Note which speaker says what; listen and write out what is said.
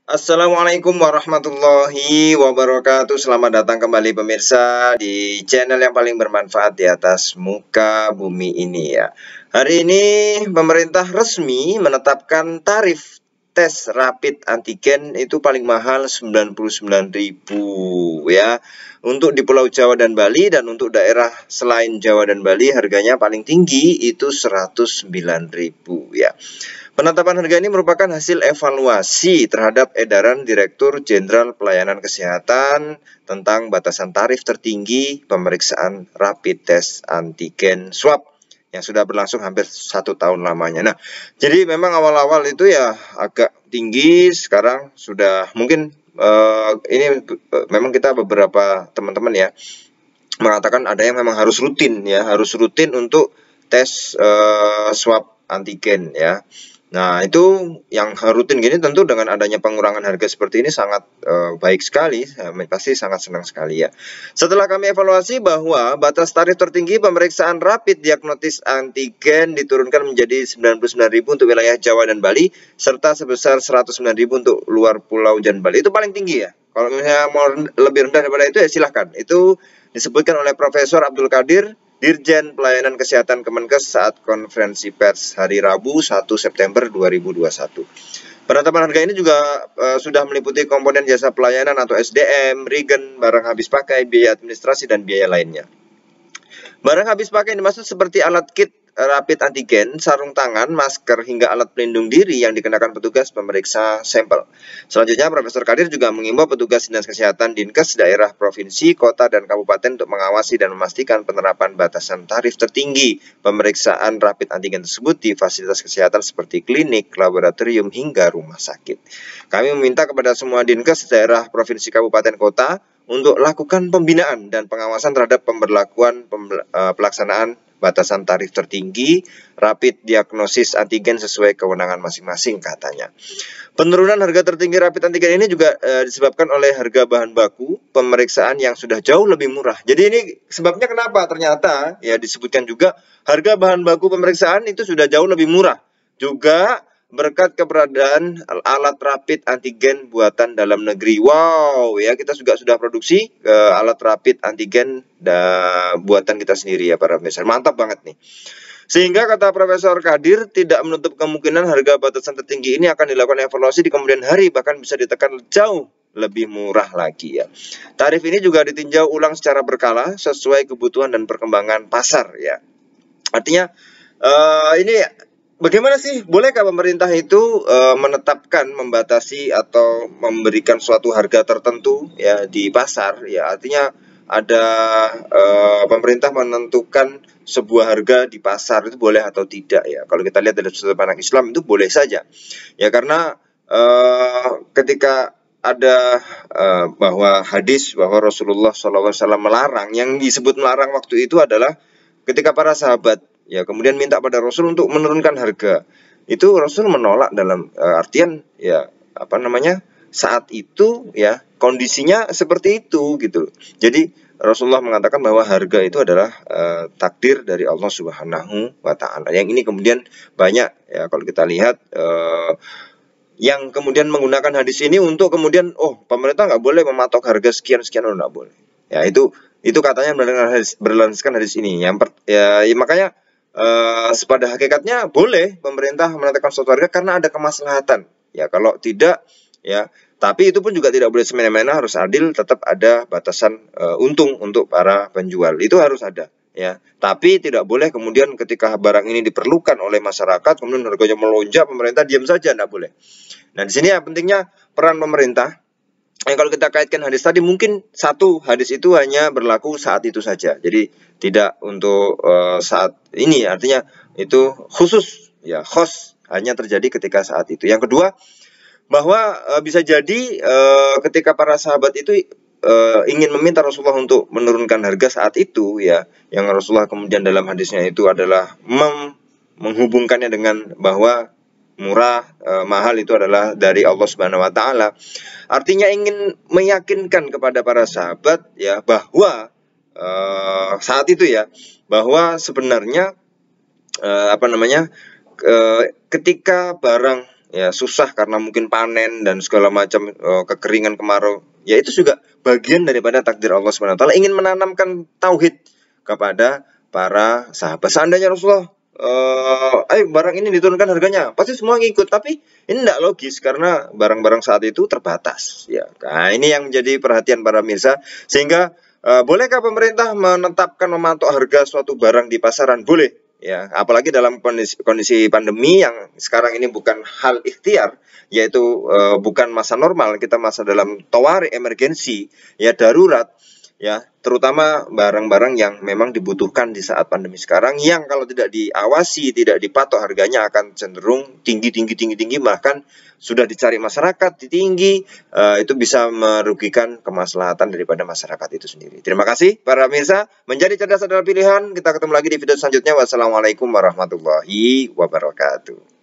Speaker 1: Assalamualaikum warahmatullahi wabarakatuh. Selamat datang kembali pemirsa di channel yang paling bermanfaat di atas muka bumi ini ya. Hari ini pemerintah resmi menetapkan tarif tes rapid antigen itu paling mahal 99.000 ya. Untuk di Pulau Jawa dan Bali, dan untuk daerah selain Jawa dan Bali harganya paling tinggi itu 109.000 ya. Penetapan harga ini merupakan hasil evaluasi terhadap edaran Direktur Jenderal Pelayanan Kesehatan tentang batasan tarif tertinggi pemeriksaan rapid test antigen swab yang sudah berlangsung hampir 1 tahun lamanya. Nah, jadi memang awal-awal itu ya agak tinggi, sekarang sudah mungkin memang kita beberapa teman-teman ya mengatakan ada yang memang harus rutin ya, harus rutin untuk tes swab antigen ya. Nah, itu yang rutin gini tentu dengan adanya pengurangan harga seperti ini sangat baik sekali, pasti sangat senang sekali ya. Setelah kami evaluasi bahwa batas tarif tertinggi pemeriksaan rapid diagnostis antigen diturunkan menjadi 99.000 untuk wilayah Jawa dan Bali, serta sebesar 109.000 untuk luar Pulau dan Bali. Itu paling tinggi ya. Kalau misalnya mau lebih rendah daripada itu ya silahkan. Itu disebutkan oleh Profesor Abdul Qadir, Dirjen Pelayanan Kesehatan Kemenkes saat konferensi pers hari Rabu 1 September 2021. Penetapan harga ini juga sudah meliputi komponen jasa pelayanan atau SDM, regen, barang habis pakai, biaya administrasi, dan biaya lainnya. Barang habis pakai dimaksud seperti alat kit rapid antigen, sarung tangan, masker, hingga alat pelindung diri yang dikenakan petugas pemeriksa sampel. Selanjutnya, Profesor Kadir juga mengimbau petugas Dinas Kesehatan Dinkes daerah, provinsi, kota, dan kabupaten untuk mengawasi dan memastikan penerapan batasan tarif tertinggi pemeriksaan rapid antigen tersebut di fasilitas kesehatan seperti klinik, laboratorium, hingga rumah sakit. Kami meminta kepada semua Dinkes daerah, provinsi, kabupaten, kota untuk lakukan pembinaan dan pengawasan terhadap pemberlakuan pelaksanaan batasan tarif tertinggi rapid diagnosis antigen sesuai kewenangan masing-masing, katanya. Penurunan harga tertinggi rapid antigen ini juga disebabkan oleh harga bahan baku pemeriksaan yang sudah jauh lebih murah. Jadi ini sebabnya kenapa? Ternyata ya disebutkan juga harga bahan baku pemeriksaan itu sudah jauh lebih murah. Juga berkat keberadaan alat rapid antigen buatan dalam negeri. Wow, ya kita juga sudah produksi alat rapid antigen buatan kita sendiri ya para pemirsa. Mantap banget nih. Sehingga kata Profesor Kadir tidak menutup kemungkinan harga batasan tertinggi ini akan dilakukan evaluasi di kemudian hari, bahkan bisa ditekan jauh lebih murah lagi ya. Tarif ini juga ditinjau ulang secara berkala sesuai kebutuhan dan perkembangan pasar ya. Artinya ini bagaimana sih, bolehkah pemerintah itu menetapkan, membatasi atau memberikan suatu harga tertentu ya di pasar ya, artinya ada pemerintah menentukan sebuah harga di pasar itu boleh atau tidak ya. Kalau kita lihat dari sudut pandang Islam itu boleh saja ya, karena ketika ada bahwa hadis bahwa Rasulullah SAW melarang, yang disebut melarang waktu itu adalah ketika para sahabat ya kemudian minta pada Rasul untuk menurunkan harga. Itu Rasul menolak dalam artian ya saat itu ya kondisinya seperti itu gitu. Jadi Rasulullah mengatakan bahwa harga itu adalah takdir dari Allah Subhanahu wa taala. Yang ini kemudian banyak ya kalau kita lihat yang kemudian menggunakan hadis ini untuk kemudian pemerintah nggak boleh mematok harga sekian nggak boleh. Ya itu katanya berlandaskan hadis ini. Makanya pada hakikatnya boleh pemerintah menetapkan suatu harga karena ada kemaslahatan. Ya kalau tidak ya, tapi itu pun juga tidak boleh semena-mena, harus adil, tetap ada batasan untung untuk para penjual. Itu harus ada ya. Tapi tidak boleh kemudian ketika barang ini diperlukan oleh masyarakat kemudian harganya melonjak, pemerintah diam saja, tidak boleh. Nah, di sini ya pentingnya peran pemerintah. Kalau kita kaitkan hadis tadi, mungkin satu hadis itu hanya berlaku saat itu saja. Jadi tidak untuk saat ini, artinya itu khusus ya, khos hanya terjadi ketika saat itu. Yang kedua, bahwa bisa jadi ketika para sahabat itu ingin meminta Rasulullah untuk menurunkan harga saat itu ya, yang Rasulullah kemudian dalam hadisnya itu adalah menghubungkannya dengan bahwa murah, mahal itu adalah dari Allah Subhanahu wa taala. Artinya ingin meyakinkan kepada para sahabat ya bahwa saat itu ya, bahwa sebenarnya ketika barang ya susah karena mungkin panen dan segala macam, kekeringan, kemarau, ya itu juga bagian daripada takdir Allah Subhanahu wa taala ingin menanamkan tauhid kepada para sahabat. Seandainya Rasulullah, ayo barang ini diturunkan harganya, pasti semua ngikut, tapi ini tidak logis karena barang-barang saat itu terbatas ya. Nah, ini yang menjadi perhatian para pemirsa, sehingga bolehkah pemerintah menetapkan mematok harga suatu barang di pasaran? Boleh ya, apalagi dalam kondisi pandemi yang sekarang ini bukan hal ikhtiar, yaitu bukan masa normal, kita masa dalam tawari, emergensi ya, darurat ya, terutama barang-barang yang memang dibutuhkan di saat pandemi sekarang, yang kalau tidak diawasi, tidak dipatok harganya akan cenderung tinggi, bahkan sudah dicari masyarakat tinggi, itu bisa merugikan kemaslahatan daripada masyarakat itu sendiri. Terima kasih para pemirsa, menjadi cerdas adalah pilihan. Kita ketemu lagi di video selanjutnya. Wassalamualaikum warahmatullahi wabarakatuh.